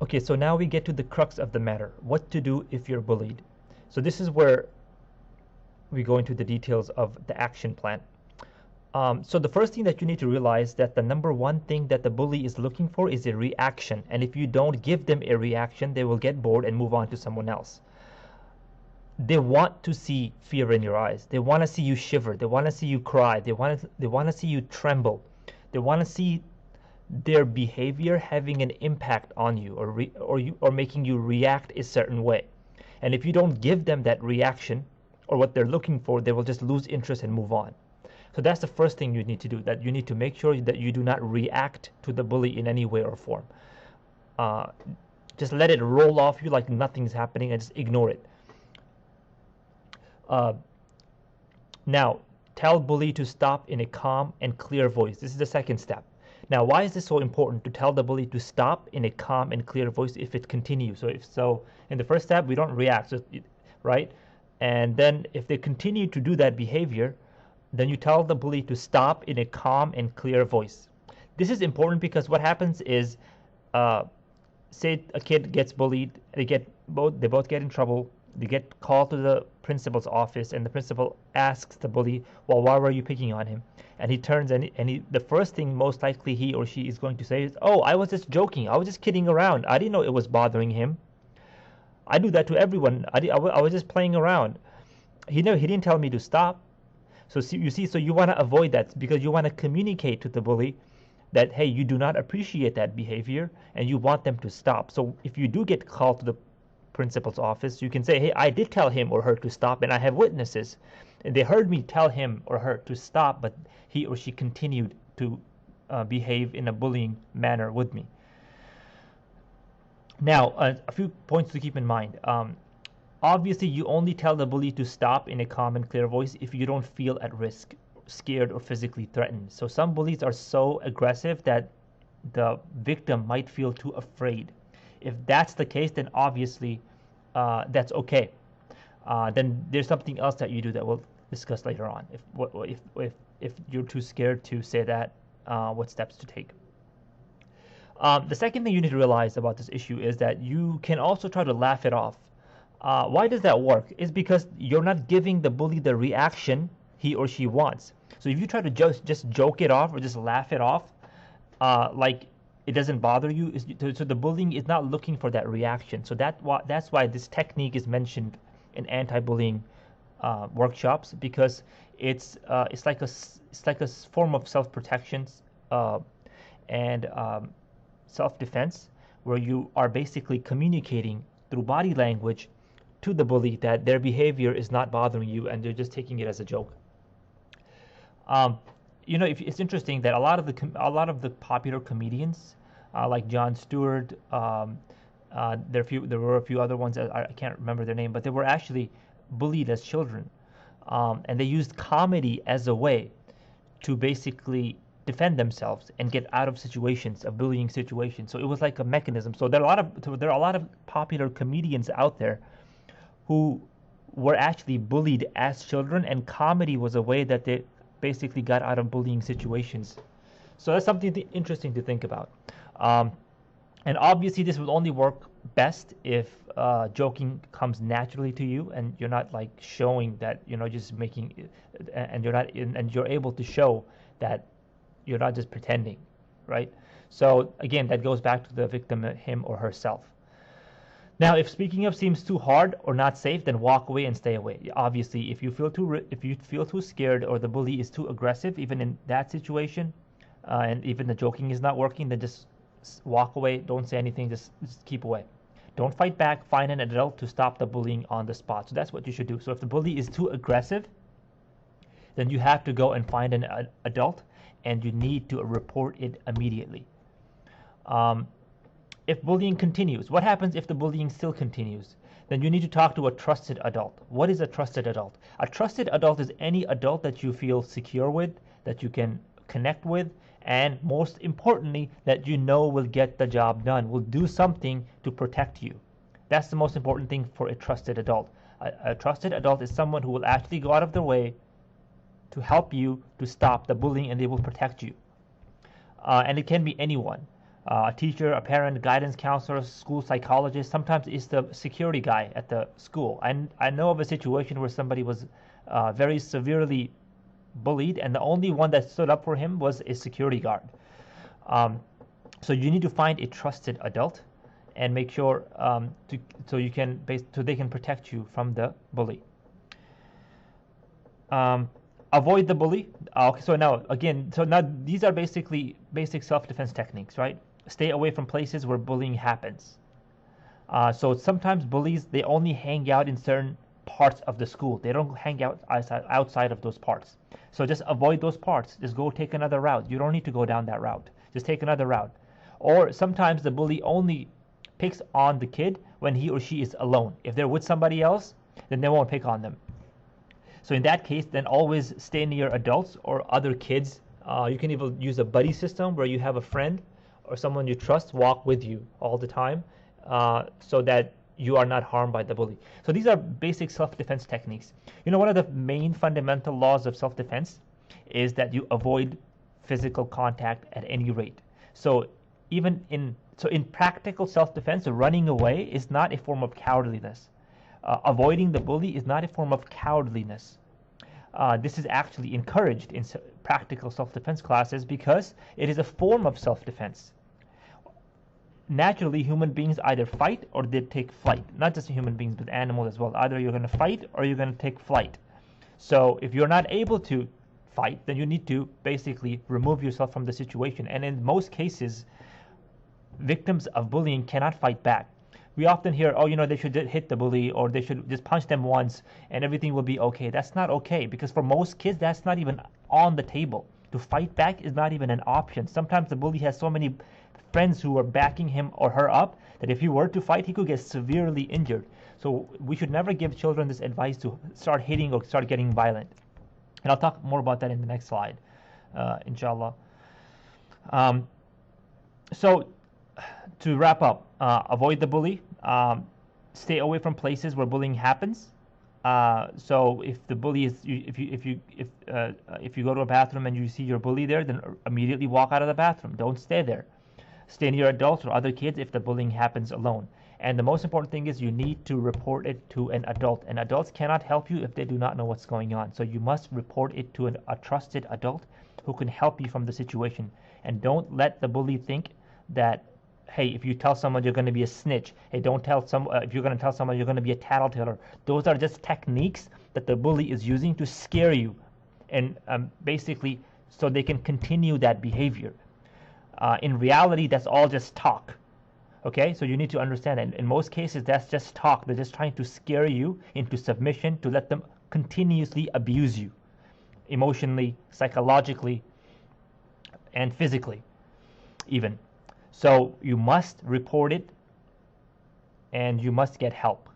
Okay, so now we get to the crux of the matter. What to do if you're bullied. So this is where we go into the details of the action plan. So the first thing that you need to realize that the number one thing that the bully is looking for is a reaction. And if you don't give them a reaction, they will get bored and move on to someone else. They want to see fear in your eyes. They want to see you shiver. They want to see you cry. They want to see you tremble. They want to see their behavior having an impact on you, or making you react a certain way. And if you don't give them that reaction or what they're looking for, they will just lose interest and move on. So that's the first thing you need to do, that you need to make sure that you do not react to the bully in any way or form. Just let it roll off you like nothing's happening and just ignore it. Now, tell bully to stop in a calm and clear voice. This is the second step. Now, why is this so important to tell the bully to stop in a calm and clear voice if it continues? So in the first step, we don't react, right? And then if they continue to do that behavior, then you tell the bully to stop in a calm and clear voice. This is important because what happens is, say a kid gets bullied, they both get in trouble, they get called to the principal's office, and the principal asks the bully, well, why were you picking on him? And he turns and the first thing most likely he or she is going to say is, oh, I was just joking, I was just kidding around, I didn't know it was bothering him. I do that to everyone. I was just playing around. He didn't tell me to stop. So you want to avoid that because you want to communicate to the bully that, hey, you do not appreciate that behavior and you want them to stop. So if you do get called to the principal's office, you can say, hey, I did tell him or her to stop, and I have witnesses. And they heard me tell him or her to stop, but he or she continued to behave in a bullying manner with me. Now, a few points to keep in mind. Obviously, you only tell the bully to stop in a calm and clear voice if you don't feel at risk, scared, or physically threatened. So some bullies are so aggressive that the victim might feel too afraid. If that's the case, then obviously that's okay. Then there's something else that you do that we'll discuss later on. If you're too scared to say that, what steps to take. The second thing you need to realize about this issue is that you can also try to laugh it off. Why does that work? It's because you're not giving the bully the reaction he or she wants. So if you try to just joke it off or just laugh it off, like it doesn't bother you, so the bullying is not looking for that reaction. So that's why this technique is mentioned in anti-bullying workshops, because it's like a form of self-protection and self-defense, where you are basically communicating through body language to the bully that their behavior is not bothering you and they're just taking it as a joke. It's interesting that a lot of the popular comedians, like Jon Stewart, there were a few other ones that I can't remember their name, but they were actually bullied as children, and they used comedy as a way to basically defend themselves and get out of situations, of bullying situations. So it was like a mechanism. So there are a lot of popular comedians out there who were actually bullied as children, and comedy was a way that they basically got out of bullying situations. So that's something interesting to think about. And obviously this will only work best if joking comes naturally to you and you're not like showing that, just making, and you're able to show that you're not just pretending, right? So again, that goes back to the victim, him or herself. Now, if speaking up seems too hard or not safe, then walk away and stay away. Obviously, if you feel too scared or the bully is too aggressive, even in that situation, and even the joking is not working, then just walk away. Don't say anything. Just keep away. Don't fight back. Find an adult to stop the bullying on the spot. So that's what you should do. So if the bully is too aggressive, then you have to go and find an adult, and you need to report it immediately. If bullying continues, what happens if the bullying still continues? Then you need to talk to a trusted adult. What is a trusted adult? A trusted adult is any adult that you feel secure with, that you can connect with, and most importantly, that you know will get the job done, will do something to protect you. That's the most important thing for a trusted adult. A trusted adult is someone who will actually go out of their way to help you to stop the bullying, and they will protect you. And it can be anyone. a teacher, a parent, guidance counselor, school psychologist. Sometimes it's the security guy at the school. I know of a situation where somebody was very severely bullied, and the only one that stood up for him was a security guard. So you need to find a trusted adult and make sure so they can protect you from the bully. Avoid the bully. Okay, so now these are basically basic self-defense techniques, right? Stay away from places where bullying happens. So sometimes bullies, they only hang out in certain parts of the school. They don't hang out outside of those parts. So just avoid those parts. Just go take another route. You don't need to go down that route. Just take another route. Or sometimes the bully only picks on the kid when he or she is alone. If they're with somebody else, then they won't pick on them. So in that case, then always stay near adults or other kids. You can even use a buddy system where you have a friend or someone you trust walk with you all the time, so that you are not harmed by the bully. So these are basic self-defense techniques. You know, one of the main fundamental laws of self-defense is that you avoid physical contact at any rate. So in practical self-defense, running away is not a form of cowardliness. Avoiding the bully is not a form of cowardliness. This is actually encouraged in practical self-defense classes because it is a form of self-defense. Naturally, human beings either fight or they take flight. Not just human beings, but animals as well. Either you're going to fight or you're going to take flight. So if you're not able to fight, then you need to basically remove yourself from the situation. And in most cases, victims of bullying cannot fight back. We often hear, oh, they should hit the bully, or they should just punch them once and everything will be okay. That's not okay, because for most kids, that's not even on the table. To fight back is not even an option. Sometimes the bully has so many friends who are backing him or her up that if he were to fight, he could get severely injured. So we should never give children this advice to start hitting or start getting violent. And I'll talk more about that in the next slide, inshallah. So to wrap up, avoid the bully. Stay away from places where bullying happens. So if the bully is, if you go to a bathroom and you see your bully there, then immediately walk out of the bathroom. Don't stay there. Stay near adults or other kids if the bullying happens alone. And the most important thing is you need to report it to an adult. And adults cannot help you if they do not know what's going on. So you must report it to a trusted adult who can help you from the situation. And don't let the bully think that, hey, if you tell someone you're going to be a snitch, hey, don't tell if you're going to tell someone you're going to be a tattleteller. Those are just techniques that the bully is using to scare you, and basically so they can continue that behavior. In reality, that's all just talk. Okay, so you need to understand that in most cases that's just talk. They're just trying to scare you into submission to let them continuously abuse you, emotionally, psychologically, and physically even. So you must report it and you must get help.